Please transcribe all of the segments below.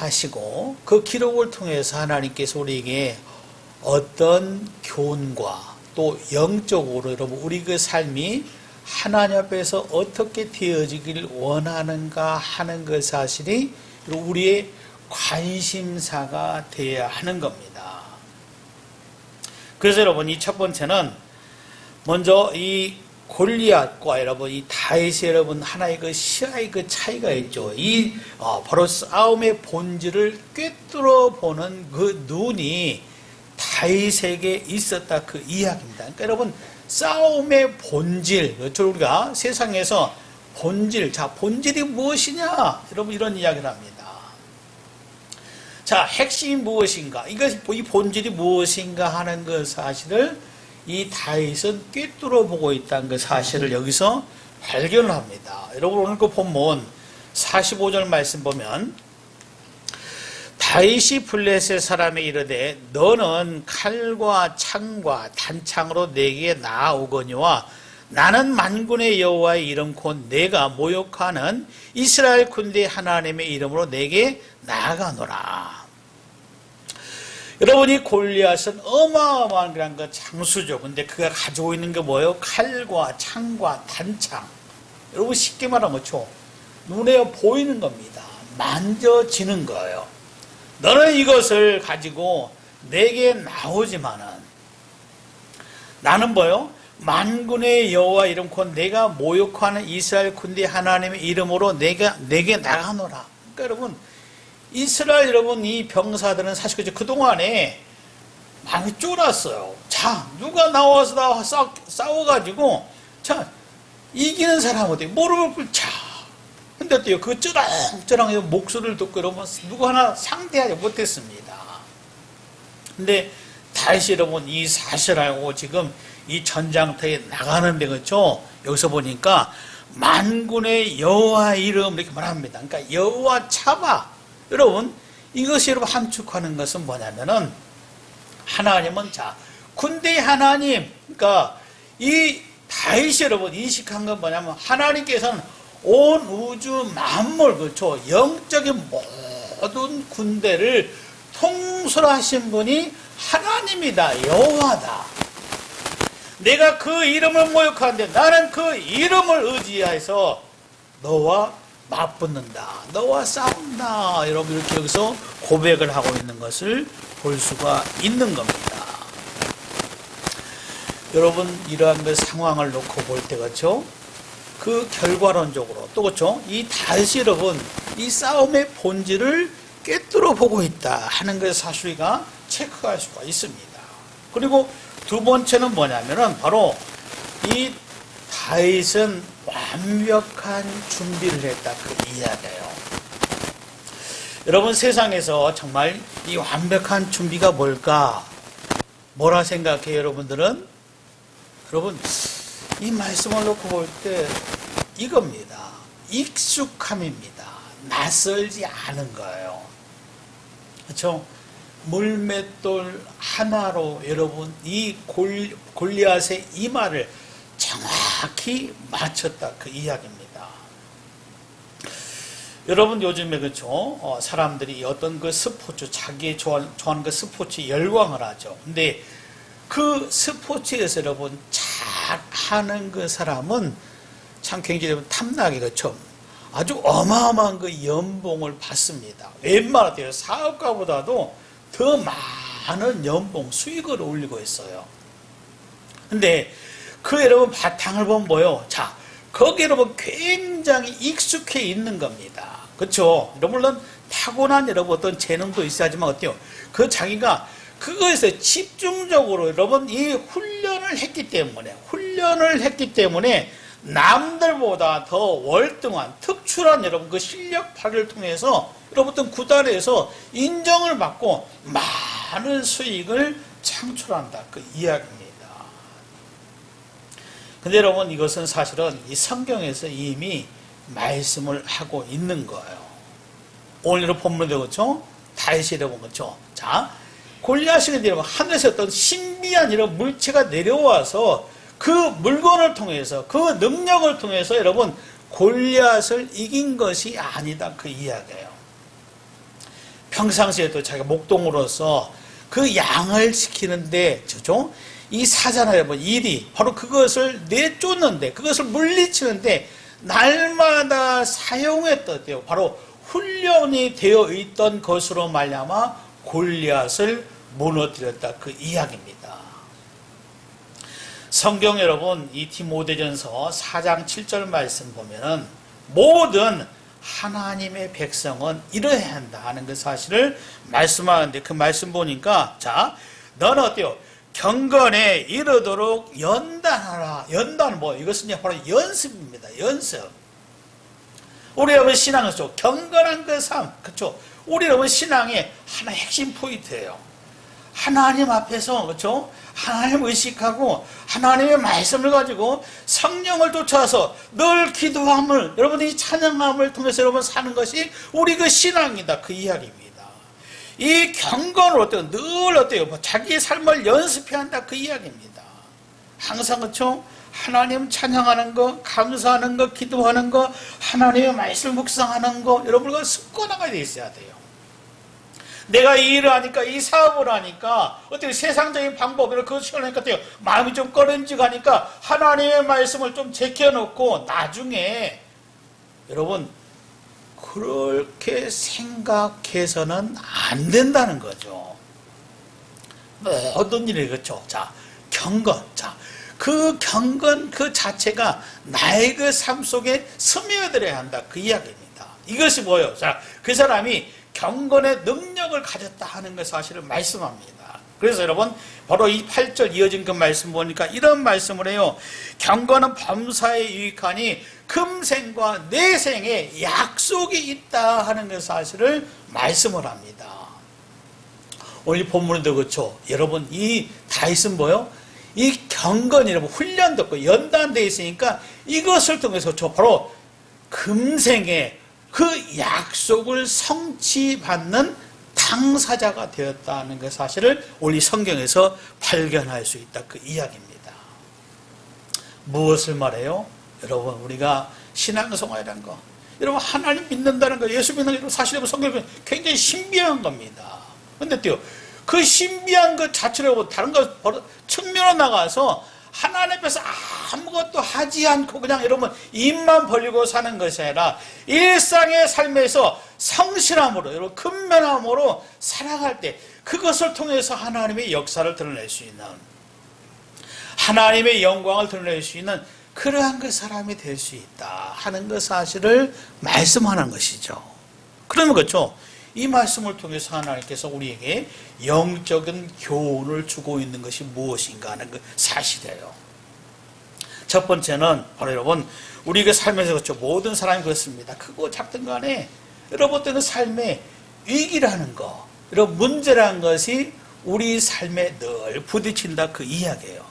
하시고 그 기록을 통해서 하나님께서 우리에게 어떤 교훈과 또 영적으로 여러분 우리 그 삶이 하나님 앞에서 어떻게 되어지길 원하는가 하는 그 사실이 우리의 관심사가 되어야 하는 겁니다. 그래서 여러분 이 첫 번째는 먼저 이 골리앗과 여러분 이 다윗의 여러분 하나의 그 시야의 그 차이가 있죠. 이 바로 싸움의 본질을 꿰뚫어 보는 그 눈이 다윗에게 있었다 그 이야기입니다. 그러니까 여러분 싸움의 본질, 그렇죠? 우리가 세상에서 본질, 자 본질이 무엇이냐? 여러분 이런 이야기를 합니다. 자 핵심이 무엇인가? 이 본질이 무엇인가 하는 그 사실을 이 다윗은 꿰뚫어 보고 있다는 그 사실을 여기서 발견을 합니다. 여러분 오늘 그 본문 45절 말씀 보면 다윗이 블레셋 사람에 이르되 너는 칼과 창과 단창으로 내게 나아오거니와 나는 만군의 여호와의 이름 곧 내가 모욕하는 이스라엘 군대 하나님의 이름으로 내게 나아가노라. 여러분이 골리앗은 어마어마한 그런 그 장수죠. 근데 그가 가지고 있는 게 뭐예요? 칼과 창과 단창. 여러분 쉽게 말하면 그렇죠? 눈에 보이는 겁니다. 만져지는 거예요. 너는 이것을 가지고 내게 나오지만은 나는 뭐요? 만군의 여호와 이름 곧 내가 모욕하는 이스라엘 군대 하나님의 이름으로 내게 나가노라. 그러니까 여러분 이스라엘 여러분 이 병사들은 사실 그동안에 많이 쫄았어요. 자 누가 나와서 싸워가지고 자 이기는 사람 어디 무릎을 꿇자. 근데 또요 그 쩌랑쩌랑 목소리를 듣고 여러분 누구 하나 상대하지 못했습니다. 근데 다시 여러분 이 사실을 알고 지금 이 전장터에 나가는데 그렇죠? 여기서 보니까 만군의 여호와 이름 이렇게 말합니다. 그러니까 여호와 차바. 여러분 이것이 여러분 함축하는 것은 뭐냐면은 하나님은 자 군대의 하나님. 그러니까 이 다윗이 여러분 인식한 건 뭐냐면 하나님께서는 온 우주 만물 그렇죠 영적인 모든 군대를 통솔하신 분이 하나님이다. 여호와다. 내가 그 이름을 모욕하는데 나는 그 이름을 의지해서 너와 맞붙는다. 너와 싸운다. 여러분 이렇게 여기서 고백을 하고 있는 것을 볼 수가 있는 겁니다. 여러분 이러한 그 상황을 놓고 볼 때 그렇죠? 그 결과론적으로 또 그렇죠? 이 다윗이 여러분 이 싸움의 본질을 꿰뚫어 보고 있다 하는 것을 사실 우리가 체크할 수가 있습니다. 그리고 두 번째는 뭐냐면은 바로 이 다윗은 완벽한 준비를 했다 그 이야기예요. 여러분 세상에서 정말 이 완벽한 준비가 뭘까? 뭐라 생각해요 여러분들은? 여러분 이 말씀을 놓고 볼 때 이겁니다. 익숙함입니다. 낯설지 않은 거예요. 그렇죠? 물맷돌 하나로 여러분 이 골리앗의 이마를 정확히 맞췄다 그 이야기입니다. 여러분 요즘에 그렇죠? 사람들이 어떤 그 스포츠 자기 좋아하는 그 스포츠 열광을 하죠. 근데 그 스포츠에서 여러분 잘하는 그 사람은 참 굉장히 탐나게 그렇죠? 아주 어마어마한 그 연봉을 받습니다. 웬만하면 사업가보다도 더 많은 연봉 수익을 올리고 있어요. 근데 그 여러분 바탕을 보면 뭐요? 자, 거기 여러분 굉장히 익숙해 있는 겁니다. 그렇죠? 물론 타고난 여러분 어떤 재능도 있어야지만 어때요? 그 자기가 그거에서 집중적으로 여러분 이 훈련을 했기 때문에 남들보다 더 월등한 특출한 여러분 그 실력 발휘를 통해서 여러분 어떤 구단에서 인정을 받고 많은 수익을 창출한다 그 이야기입니다. 근데 여러분 이것은 사실은 이 성경에서 이미 말씀을 하고 있는 거예요. 오늘 본문도 그렇죠? 다윗이 여러분 그렇죠? 자, 골리앗이 여러분 하늘에서 어떤 신비한 이런 물체가 내려와서 그 물건을 통해서 그 능력을 통해서 여러분 골리앗을 이긴 것이 아니다 그 이야기예요. 평상시에도 자기가 목동으로서 그 양을 지키는데, 그죠? 이 사자나 여러분, 일이 바로 그것을 내쫓는데, 그것을 물리치는데, 날마다 사용했던, 바로 훈련이 되어 있던 것으로 말미암아 골리앗을 무너뜨렸다. 그 이야기입니다. 성경 여러분, 이 디모데전서 4장 7절 말씀 보면은 모든 하나님의 백성은 이래야 한다 하는 그 사실을 말씀하는데, 그 말씀 보니까, 자, 너는 어때요? 경건에 이르도록 연단하라. 연단은 뭐? 이것은 바로 연습입니다. 연습. 우리 여러분 신앙은 경건한 그 삶, 그렇죠? 우리 여러분 신앙의 하나의 핵심 포인트예요. 하나님 앞에서, 그렇죠? 하나님 의식하고 하나님의 말씀을 가지고 성령을 쫓아서 늘 기도함을, 여러분이 찬양함을 통해서 여러분 사는 것이 우리 그 신앙이다. 그 이야기입니다. 이 경건을 어때요? 늘 어때요? 자기의 삶을 연습해야 한다. 그 이야기입니다. 항상, 그렇죠? 하나님 찬양하는 거, 감사하는 거, 기도하는 거, 하나님의 말씀 묵상하는 거, 여러분과 습관화가 되어 있어야 돼요. 내가 이 일을 하니까, 이 사업을 하니까, 어떻게 세상적인 방법으로 그걸 시원하니까 어때요? 마음이 좀 꺼림직하니까 하나님의 말씀을 좀 제껴놓고 나중에, 여러분, 그렇게 생각해서는 안 된다는 거죠. 어떤 일이 그렇죠? 자, 경건. 자, 그 경건 그 자체가 나의 그 삶 속에 스며들어야 한다. 그 이야기입니다. 이것이 뭐예요? 자, 그 사람이 경건의 능력을 가졌다 하는 그 사실을 말씀합니다. 그래서 여러분, 바로 이 8절 이어진 그 말씀 보니까 이런 말씀을 해요. 경건은 범사에 유익하니 금생과 내생에 약속이 있다 하는 그 사실을 말씀을 합니다. 오늘 본문에도 그렇죠. 여러분, 이 다윗은 뭐요? 이 경건이 여러분 훈련도 없고 연단되어 있으니까 이것을 통해서 바로 금생에 그 약속을 성취받는 당사자가 되었다는 그 사실을 우리 성경에서 발견할 수 있다. 그 이야기입니다. 무엇을 말해요? 여러분, 우리가 신앙생활이라는 거, 여러분 하나님 믿는다는 거, 예수 믿는 거, 사실 성경은 굉장히 신비한 겁니다. 근데 또요, 그 신비한 것 자체로 다른 거 측면으로 나가서 하나님 앞에서 아무것도 하지 않고 그냥 여러분 입만 벌리고 사는 것이 아니라 일상의 삶에서 성실함으로, 여러분 근면함으로 살아갈 때 그것을 통해서 하나님의 역사를 드러낼 수 있는, 하나님의 영광을 드러낼 수 있는 그러한 그 사람이 될 수 있다 하는 그 사실을 말씀하는 것이죠. 그러면 그렇죠. 이 말씀을 통해서 하나님께서 우리에게 영적인 교훈을 주고 있는 것이 무엇인가 하는 그 사실이에요. 첫 번째는 바로 여러분, 우리가 삶에서 그렇죠. 모든 사람이 그렇습니다. 크고 작든 간에 여러분들의 삶에 위기라는 거, 여러분 문제라는 것이 우리 삶에 늘 부딪힌다. 그 이야기예요.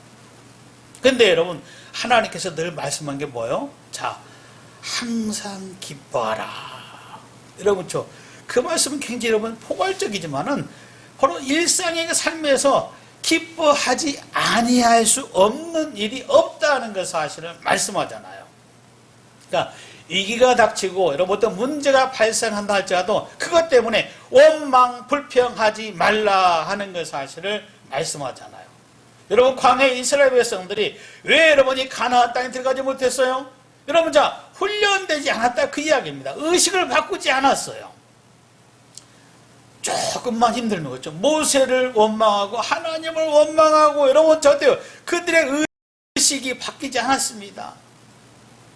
근데 여러분, 하나님께서 늘 말씀한 게 뭐예요? 자, 항상 기뻐하라. 여러분, 그 말씀은 굉장히 여러분 포괄적이지만은 바로 일상의 삶에서 기뻐하지 아니할 수 없는 일이 없다는 그 사실을 말씀하잖아요. 그러니까 위기가 닥치고 여러분 어떤 문제가 발생한다 할지라도 그것 때문에 원망 불평하지 말라 하는 그 사실을 말씀하잖아요. 여러분, 광해 이스라엘 백성들이 왜 여러분이 가나안 땅에 들어가지 못했어요? 여러분, 자, 훈련되지 않았다. 그 이야기입니다. 의식을 바꾸지 않았어요. 조금만 힘들면 그렇죠. 모세를 원망하고 하나님을 원망하고 여러분 어때요? 그들의 의식이 바뀌지 않았습니다.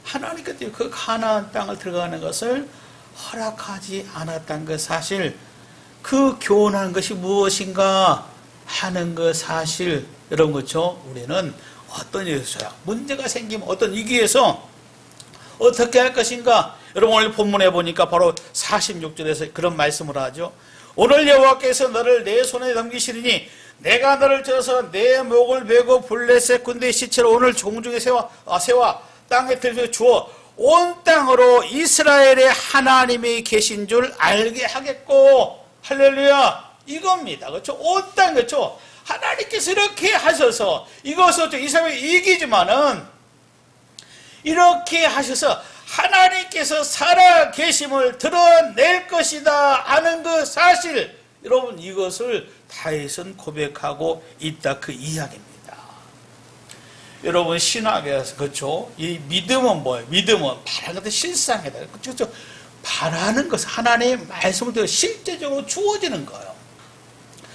하나님께서 그 가나안 땅을 들어가는 것을 허락하지 않았다는 그 사실, 그 교훈하는 것이 무엇인가 하는 그 사실, 여러분 그렇죠? 우리는 어떤 일에서야 문제가 생기면 어떤 위기에서 어떻게 할 것인가? 여러분 오늘 본문에 보니까 바로 46절에서 그런 말씀을 하죠. 오늘 여호와께서 너를 내 손에 넘기시리니 내가 너를 져서 내 목을 베고 블레셋 군대의 시체로 오늘 종중에 세워 땅에 들여 주어 온 땅으로 이스라엘의 하나님이 계신 줄 알게 하겠고, 할렐루야, 이겁니다. 그렇죠? 온 땅, 그렇죠? 하나님께서 이렇게 하셔서 이것을 이스라엘이 이기지만은 이렇게 하셔서 하나님께서 살아 계심을 드러낼 것이다 하는 그 사실, 여러분 이것을 다윗은 고백하고 있다 그 이야기입니다. 여러분 신학에서 그렇죠? 이 믿음은 뭐예요? 믿음은 바라는 것을 실상이다. 그렇죠? 바라는 것은 하나님의 말씀을 듣고 실제적으로 주어지는 거예요.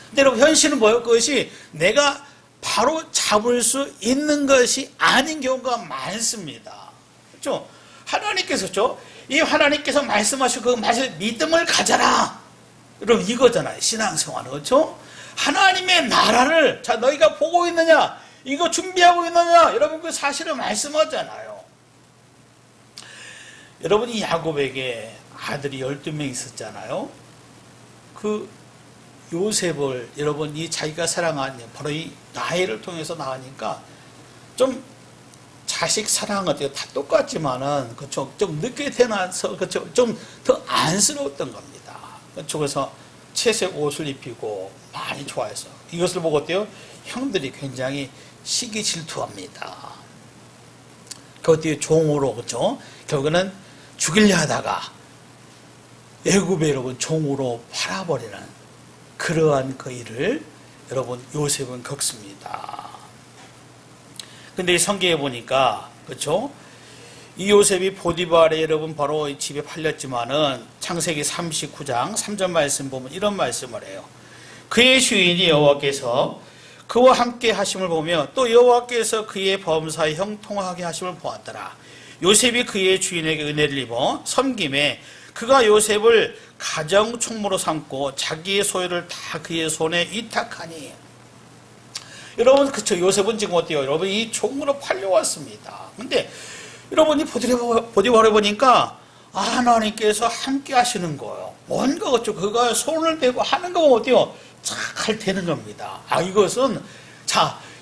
근데 여러분 현실은 뭐예요? 그것이 내가 바로 잡을 수 있는 것이 아닌 경우가 많습니다. 그렇죠? 하나님께서 그렇죠? 이 하나님께서 말씀하시고 그 말씀 믿음을 가져라. 여러분 이거잖아요. 신앙생활은 그렇죠? 하나님의 나라를 자 너희가 보고 있느냐? 이거 준비하고 있느냐? 여러분 그 사실을 말씀하잖아요. 여러분이 야곱에게 아들이 12명 있었잖아요. 그 요셉을 여러분이 자기가 사랑한 바로 이 나이를 통해서 나으니까 좀 자식 사랑은 어때요? 다 똑같지만은 그렇죠? 좀 늦게 태어나서 그렇죠? 좀 더 안쓰러웠던 겁니다. 그렇죠? 그래서 채색 옷을 입히고 많이 좋아해서 이것을 보고 어때요? 형들이 굉장히 시기 질투합니다. 그 뒤에 종으로 그렇죠? 결국에는 죽이려 하다가 애굽에 여러분 종으로 팔아버리는 그러한 그 일을 여러분 요셉은 겪습니다. 근데 이 성경에 보니까 그렇죠? 이 요셉이 보디발에 여러분 바로 집에 팔렸지만은 창세기 39장 3절 말씀 보면 이런 말씀을 해요. 그의 주인이 여호와께서 그와 함께 하심을 보며 또 여호와께서 그의 범사에 형통하게 하심을 보았더라. 요셉이 그의 주인에게 은혜를 입어 섬김에 그가 요셉을 가정 총무로 삼고 자기의 소유를 다 그의 손에 위탁하니. 여러분 그쵸? 요셉은 지금 어때요? 여러분 이 총무로 팔려왔습니다. 근데 여러분이 보디발에 보니까 하나님께서 함께 하시는 거예요. 뭔가 그쵸? 그가 손을 대고 하는 거 어때요? 잘 되는 겁니다. 이것은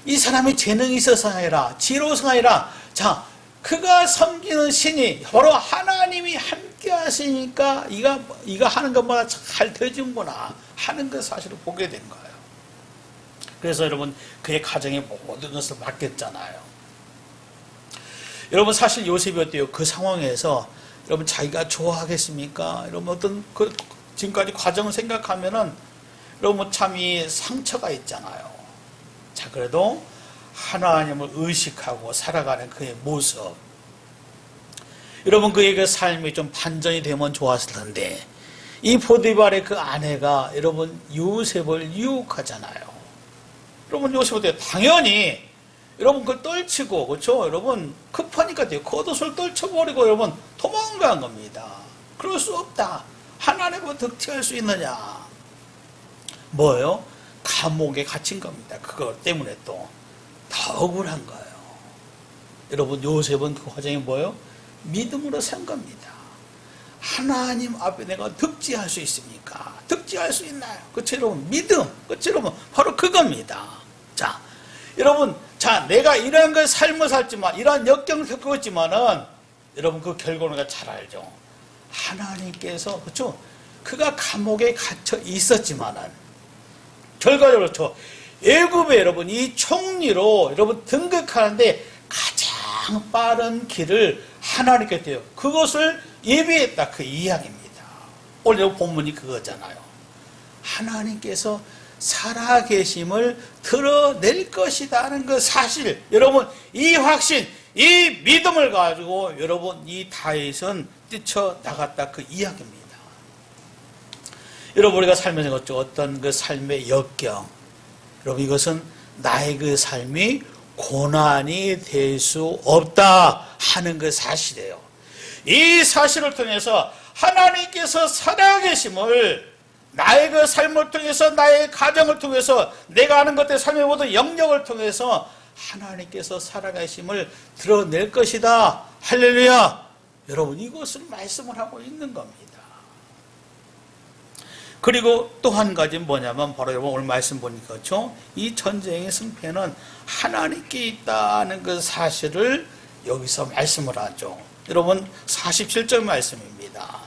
이 사람이 재능이 있어서가 아니라 지혜로워서가 아니라 그가 섬기는 신이 바로 하나님이 함께 하시니까 이가 하는 것마다 잘 되는구나 하는 그 사실을 보게 된 거예요. 그래서 여러분 그의 가정에 모든 것을 맡겼잖아요. 여러분 사실 요셉이 어때요? 그 상황에서 여러분 자기가 좋아하겠습니까? 여러분 어떤 지금까지 과정을 생각하면은 여러분 참 이 상처가 있잖아요. 그래도 하나님을 의식하고 살아가는 그의 모습. 여러분 그의 그 삶이 좀 반전이 되면 좋았을 텐데 이 보디발의 그 아내가 여러분 요셉을 유혹하잖아요. 여러분 요셉한테 당연히 여러분 그걸 떨치고 그렇죠? 여러분 급하니까 겉옷을 떨쳐버리고 여러분 도망간 겁니다. 그럴 수 없다. 하나님을 득티할 수 있느냐? 뭐예요? 감옥에 갇힌 겁니다. 그것 때문에 또 더 억울한 거예요. 여러분 요셉은 그 과정이 뭐예요? 믿음으로 산 겁니다. 하나님 앞에 내가 득지할 수 있습니까? 득지할 수 있나요? 그쵸 여러분? 믿음. 그쵸 여러분? 바로 그겁니다. 여러분 내가 이러한 걸 삶을 살지만 이러한 역경을 겪었지만은 여러분 그 결과는 우리가 잘 알죠. 하나님께서 그쵸? 그가 감옥에 갇혀 있었지만은 결과적으로 그렇죠. 애굽에 여러분 이 총리로 여러분 등극하는데 가장 빠른 길을 하나님께 돼요. 그것을 예비했다 그 이야기입니다. 오늘 본문이 그거잖아요. 하나님께서 살아계심을 드러낼 것이라는 그 사실, 여러분 이 확신, 이 믿음을 가지고 여러분 이 다윗은 뛰쳐나갔다 그 이야기입니다. 여러분 우리가 살면서 어떤 그 삶의 역경, 여러분 이것은 나의 그 삶이 고난이 될 수 없다 하는 그 사실이에요. 이 사실을 통해서 하나님께서 살아계심을 나의 그 삶을 통해서 나의 가정을 통해서 내가 하는 것들 삶의 모든 영역을 통해서 하나님께서 살아계심을 드러낼 것이다. 할렐루야. 여러분 이것을 말씀을 하고 있는 겁니다. 그리고 또 한 가지 뭐냐면 바로 여러분 오늘 말씀 보니까 그렇죠? 이 전쟁의 승패는 하나님께 있다는 그 사실을 여기서 말씀을 하죠. 여러분 47절 말씀입니다.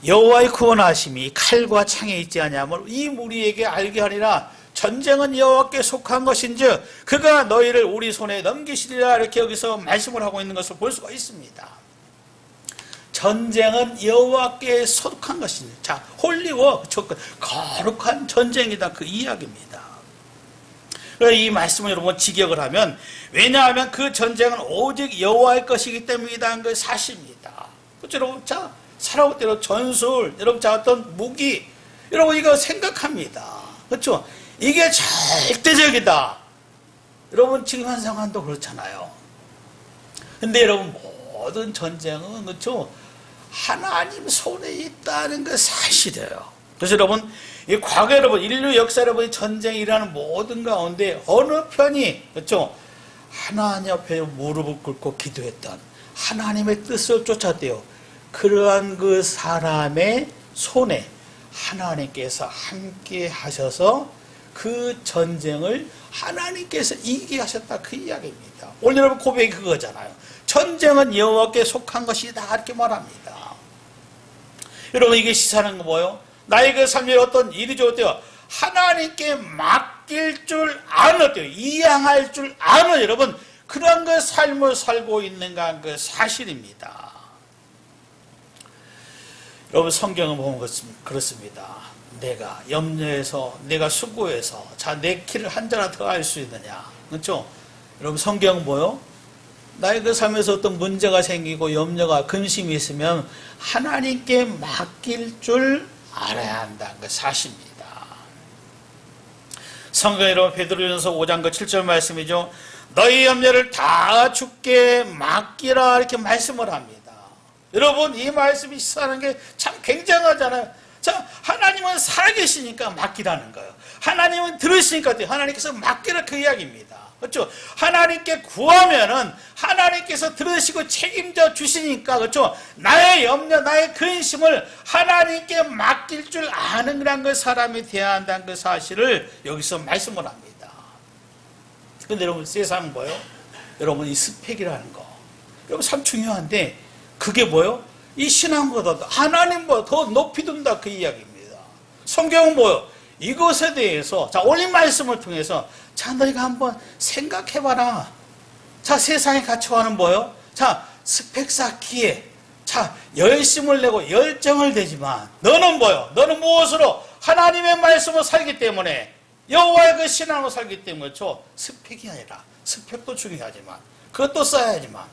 여호와의 구원하심이 칼과 창에 있지 아니하면 이 무리에게 알게 하리라. 전쟁은 여호와께 속한 것인즉 그가 너희를 우리 손에 넘기시리라, 이렇게 여기서 말씀을 하고 있는 것을 볼 수가 있습니다. 전쟁은 여호와께 속한 것입니다. 자, 홀리워, 거룩한 전쟁이다, 그 이야기입니다. 이 말씀을 여러분 직역을 하면, 왜냐하면 그 전쟁은 오직 여호와의 것이기 때문이라는 그 사실입니다. 그렇죠, 여러분? 자, 살아올 때로 전술, 여러분, 자, 어떤 무기, 여러분, 이거 생각합니다. 그렇죠? 이게 절대적이다. 여러분, 지금 한 상황도 그렇잖아요. 근데 여러분, 모든 전쟁은, 그렇죠? 하나님 손에 있다는 그 사실이에요. 그래서 여러분, 이 과거 여러분, 인류 역사 여러분, 전쟁이라는 모든 가운데 어느 편이, 그렇죠? 하나님 앞에 무릎을 꿇고 기도했던, 하나님의 뜻을 쫓았대요. 그러한 그 사람의 손에 하나님께서 함께 하셔서 그 전쟁을 하나님께서 이기게 하셨다, 그 이야기입니다. 오늘 여러분 고백이 그거잖아요. 전쟁은 여호와께 속한 것이다, 이렇게 말합니다. 여러분, 이게 시사하는 거 뭐예요? 나의 그 삶에 어떤 일이죠, 어때요? 하나님께 맡길 줄 아는, 어때요? 이양할 줄 아는, 여러분, 그런 그 삶을 살고 있는가, 그 사실입니다. 여러분, 성경을 보면 그렇습니다. 내가 염려해서, 내가 수고해서, 자, 내 키를 한 자나 더 할 수 있느냐. 그렇죠? 여러분, 성경은 뭐요? 나의 그 삶에서 어떤 문제가 생기고 염려가, 근심이 있으면 하나님께 맡길 줄 알아야 한다는 그 사실입니다. 성경 여러분, 베드로전서 5장 그 7절 말씀이죠. 너희 염려를 다 주께 맡기라, 이렇게 말씀을 합니다. 여러분, 이 말씀이 시사하는 게 참 굉장하잖아요. 자, 하나님은 살아계시니까 맡기라는 거예요. 하나님은 들으시니까 하나님께서 맡기라, 그 이야기입니다. 그렇죠? 하나님께 구하면은 하나님께서 들으시고 책임져 주시니까, 그렇죠? 나의 염려, 나의 근심을 하나님께 맡길 줄 아는 그 사람이 되어야 한다는 그 사실을 여기서 말씀을 합니다. 근데 여러분, 세상은 뭐예요? 여러분, 이 스펙이라는 거, 여러분 참 중요한데, 그게 뭐예요? 이 신앙보다 하나님보다 더 높이 둔다, 그 이야기입니다. 성경은 뭐예요? 이것에 대해서, 자, 오늘 말씀을 통해서, 자, 너희가 한번 생각해봐라. 자, 세상에 갇혀가는 뭐예요? 자, 스펙 쌓기에, 자, 열심을 내고 열정을 내지만, 너는 뭐예요? 너는 무엇으로? 하나님의 말씀을 살기 때문에, 여호와의 그 신앙으로 살기 때문에, 그렇죠? 스펙이 아니라, 스펙도 중요하지만, 그것도 써야지만,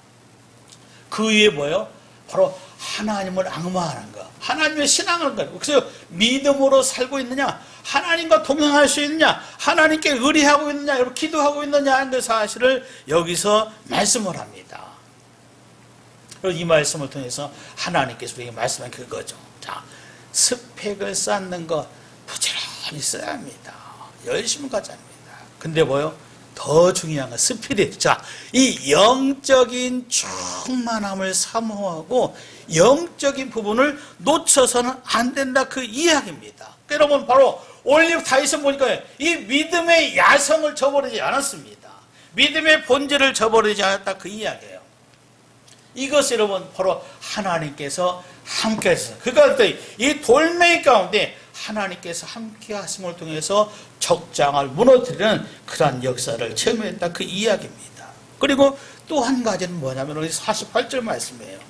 그 위에 뭐예요? 바로 하나님을 앙망하는 것, 하나님의 신앙을 가지고, 그래서 믿음으로 살고 있느냐, 하나님과 동행할 수 있느냐, 하나님께 의리하고 있느냐, 여러분 기도하고 있느냐 하는 그 사실을 여기서 말씀을 합니다. 그리고 이 말씀을 통해서 하나님께서 우리에게 말씀한 그거죠. 자, 스펙을 쌓는 것 부지런히 써야 합니다. 열심히 가져야 합니다. 근데 뭐요? 더 중요한 건 스피릿. 자, 이 영적인 충만함을 사모하고 영적인 부분을 놓쳐서는 안 된다, 그 이야기입니다. 여러분, 바로 올리브 다윗은 보니까 이 믿음의 야성을 저버리지 않았습니다. 믿음의 본질을 저버리지 않았다, 그 이야기예요. 이것이 여러분 바로 하나님께서 함께 하셔서, 그가 이 돌멩이 가운데 하나님께서 함께 하심을 통해서 적장을 무너뜨리는 그러한 역사를 체험했다, 그 이야기입니다. 그리고 또 한 가지는 뭐냐면 우리 48절 말씀이에요.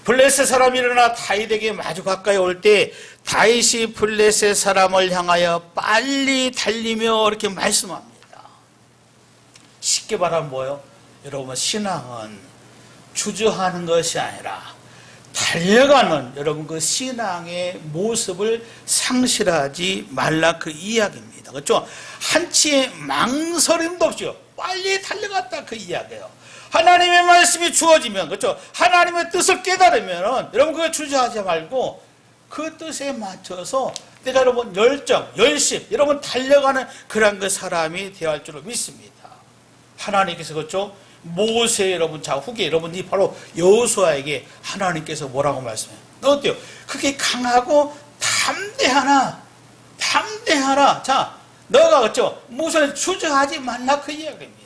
블레셋 사람이 일어나 다윗에게 마주 가까이 올 때 다윗이 블레셋 사람을 향하여 빨리 달리며 이렇게 말씀합니다. 쉽게 말하면 뭐예요? 여러분, 신앙은 주저하는 것이 아니라 달려가는, 여러분, 그 신앙의 모습을 상실하지 말라, 그 이야기입니다. 그렇죠? 한치의 망설임도 없이요, 빨리 달려갔다, 그 이야기예요. 하나님의 말씀이 주어지면, 그렇죠? 하나님의 뜻을 깨달으면 여러분 그거 주저하지 말고 그 뜻에 맞춰서 내가 여러분 열정, 열심, 여러분 달려가는 그런 그 사람이 되어야 할 줄로 믿습니다. 하나님께서, 그렇죠? 모세 여러분 후계 여러분이 바로 여호수아에게 하나님께서 뭐라고 말씀해요? 너 어때요? 그게 강하고 담대하나. 자, 너가, 그렇죠? 무슨 주저하지 말라, 그 이야기입니다.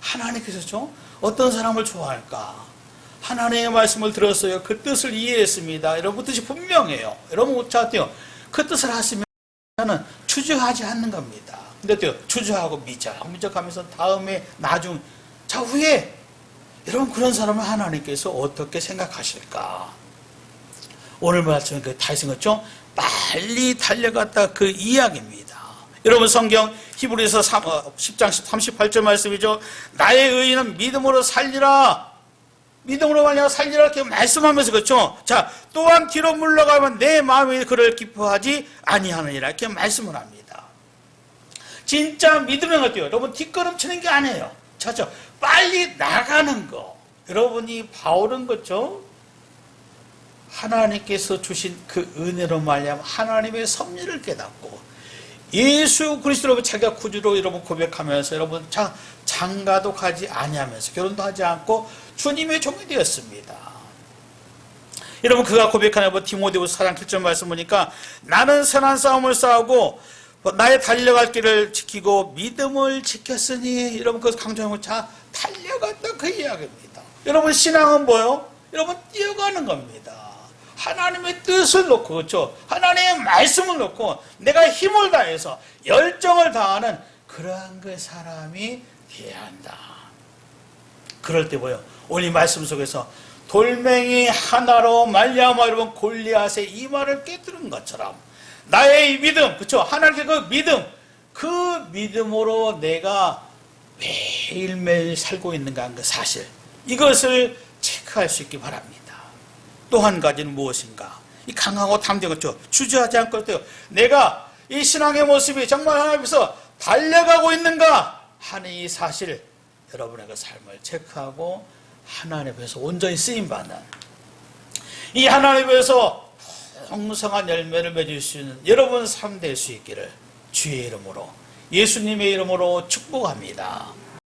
하나님께서 어떤 사람을 좋아할까? 하나님의 말씀을 들었어요. 그 뜻을 이해했습니다. 여러분, 그 뜻이 분명해요. 여러분, 어때요? 그 뜻을 하시면 주저하지 않는 겁니다. 근데 또 주저하고 미적하면서 다음에 나중 후에 여러분 그런 사람을 하나님께서 어떻게 생각하실까? 오늘 말씀은 그 다윗은 빨리 달려갔다 그 이야기입니다. 여러분 성경 히브리서 10장 38절 말씀이죠. 나의 의인은 믿음으로 살리라. 믿음으로 말미암아 살리라 이렇게 말씀하면서 그렇죠. 자, 또한 뒤로 물러가면 내 마음이 그를 기뻐하지 아니하느니라 이렇게 말씀을 합니다. 진짜 믿으면 어때요? 여러분 뒷걸음치는 게 아니에요. 자죠. 빨리 나가는 거. 여러분이 바울은 그렇죠. 하나님께서 주신 그 은혜로 말미암아 하나님의 섭리를 깨닫고 예수 그리스도로 자기가 구주로 여러분 고백하면서 여러분 장가도 가지 아니하면서 결혼도 하지 않고 주님의 종이 되었습니다. 여러분 그가 고백하는 디모데후서 4장 7절 말씀 보니까 나는 선한 싸움을 싸우고 나의 달려갈 길을 지키고 믿음을 지켰으니 여러분 그것을 강조하면 달려갔다 그 이야기입니다. 여러분 신앙은 뭐요? 여러분 뛰어가는 겁니다. 하나님의 뜻을 놓고 그렇죠. 하나님의 말씀을 놓고 내가 힘을 다해서 열정을 다하는 그러한 그 사람이 되어야 한다. 그럴 때 뭐요? 오늘 말씀 속에서 돌멩이 하나로 말미암아 여러분 골리앗의 이마를 깨뜨린 것처럼 나의 믿음, 그렇죠? 하나님의 그 믿음으로 내가 매일매일 살고 있는가 하는 그 사실 이것을 체크할 수 있기 바랍니다. 또 한 가지는 무엇인가? 이 강하고 담대한 거죠. 주저하지 않고 때요. 내가 이 신앙의 모습이 정말 하나님 앞에서 달려가고 있는가 하는 이 사실 여러분의 그 삶을 체크하고 하나님 앞에서 온전히 쓰임받는 이 하나님 앞에서 풍성한 열매를 맺을 수 있는 여러분 삶 될 수 있기를 주의 이름으로 예수님의 이름으로 축복합니다.